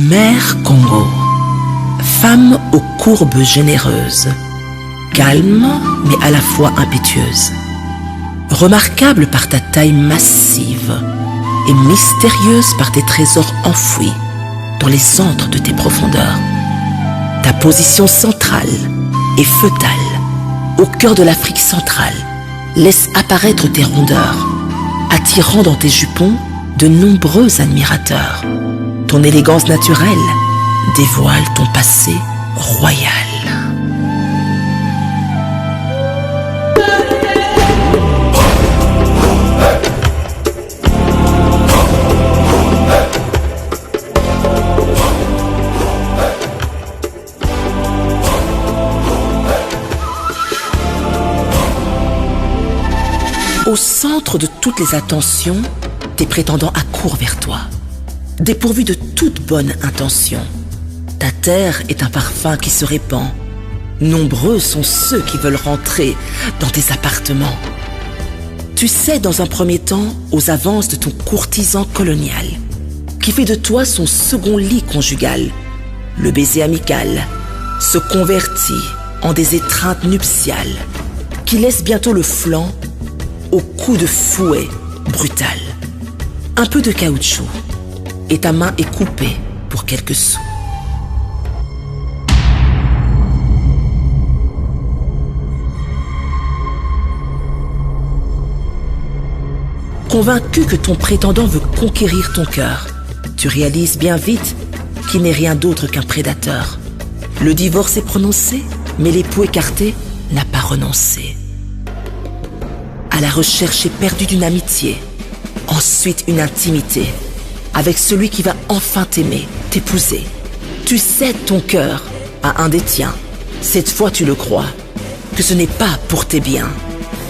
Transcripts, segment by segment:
Mère Congo, femme aux courbes généreuses, calme mais à la fois impétueuse, remarquable par ta taille massive et mystérieuse par tes trésors enfouis dans les antres de tes profondeurs. Ta position centrale et fœtale, au cœur de l'Afrique centrale, laisse apparaître tes rondeurs, attirant dans tes jupons de nombreux admirateurs. Ton élégance naturelle dévoile ton passé royal. Au centre de toutes les attentions, tes prétendants accourent vers toi, dépourvus de toute bonne intention. Ta terre est un parfum qui se répand. Nombreux sont ceux qui veulent rentrer dans tes appartements. Tu cèdes dans un premier temps aux avances de ton courtisan colonial, qui fait de toi son second lit conjugal. Le baiser amical se convertit en des étreintes nuptiales, qui laissent bientôt le flanc au coup de fouet brutal. Un peu de caoutchouc et ta main est coupée pour quelques sous. Convaincu que ton prétendant veut conquérir ton cœur, tu réalises bien vite qu'il n'est rien d'autre qu'un prédateur. Le divorce est prononcé, mais l'époux écarté n'a pas renoncé. À la recherche éperdue d'une amitié, ensuite une intimité, avec celui qui va enfin t'aimer, t'épouser. Tu cèdes ton cœur à un des tiens. Cette fois tu le crois, que ce n'est pas pour tes biens.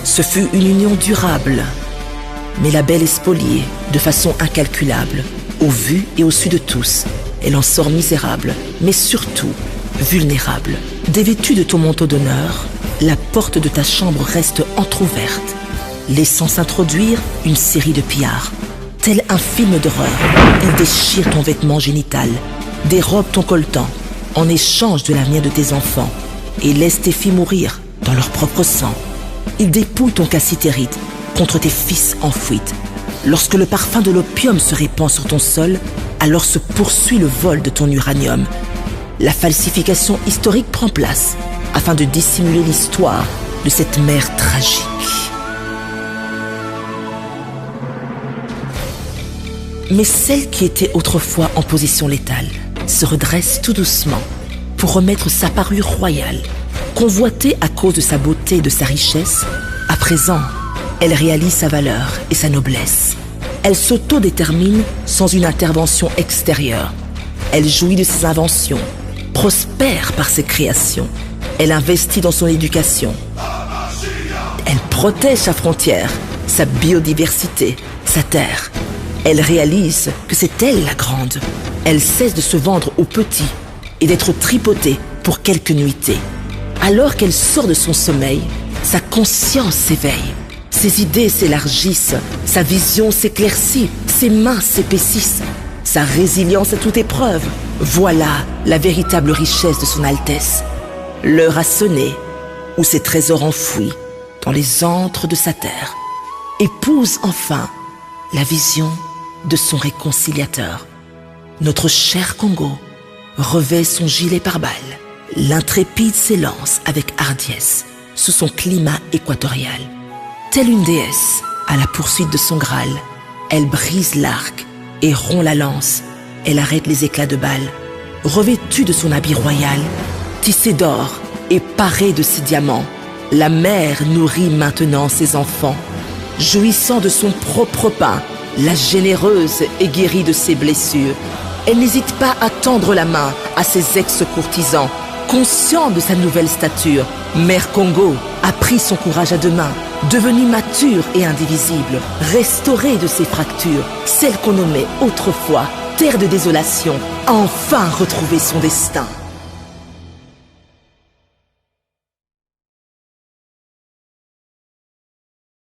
Ce fut une union durable, mais la belle est spoliée de façon incalculable. Au vu et au su de tous, elle en sort misérable, mais surtout vulnérable. Dévêtue de ton manteau d'honneur, la porte de ta chambre reste entr'ouverte, laissant s'introduire une série de pillards. Tel un film d'horreur, ils déchirent ton vêtement génital, dérobent ton colletant en échange de l'avenir de tes enfants et laissent tes filles mourir dans leur propre sang. Ils dépouillent ton cassitérite contre tes fils en fuite. Lorsque le parfum de l'opium se répand sur ton sol, alors se poursuit le vol de ton uranium. La falsification historique prend place afin de dissimuler l'histoire de cette mère tragique. Mais celle qui était autrefois en position létale se redresse tout doucement pour remettre sa parure royale. Convoitée à cause de sa beauté et de sa richesse, à présent, elle réalise sa valeur et sa noblesse. Elle s'autodétermine sans une intervention extérieure. Elle jouit de ses inventions, prospère par ses créations. Elle investit dans son éducation. Elle protège sa frontière, sa biodiversité, sa terre. Elle réalise que c'est elle la grande. Elle cesse de se vendre aux petits et d'être tripotée pour quelques nuitées. Alors qu'elle sort de son sommeil, sa conscience s'éveille. Ses idées s'élargissent, sa vision s'éclaircit, ses mains s'épaississent. Sa résilience à toute épreuve. Voilà la véritable richesse de son Altesse. L'heure a sonné, où ses trésors enfouis dans les antres de sa terre épousent enfin la vision de son réconciliateur. Notre cher Congo revêt son gilet pare-balles. L'intrépide s'élance avec hardiesse sous son climat équatorial. Telle une déesse à la poursuite de son Graal, elle brise l'arc et rompt la lance. Elle arrête les éclats de balles. Revêtue de son habit royal, tissé d'or et parée de ses diamants, la mère nourrit maintenant ses enfants. Jouissant de son propre pain, la généreuse est guérie de ses blessures. Elle n'hésite pas à tendre la main à ses ex-courtisans. Consciente de sa nouvelle stature, Mère Congo a pris son courage à deux mains, devenue mature et indivisible, restaurée de ses fractures. Celle qu'on nommait autrefois terre de désolation a enfin retrouvé son destin.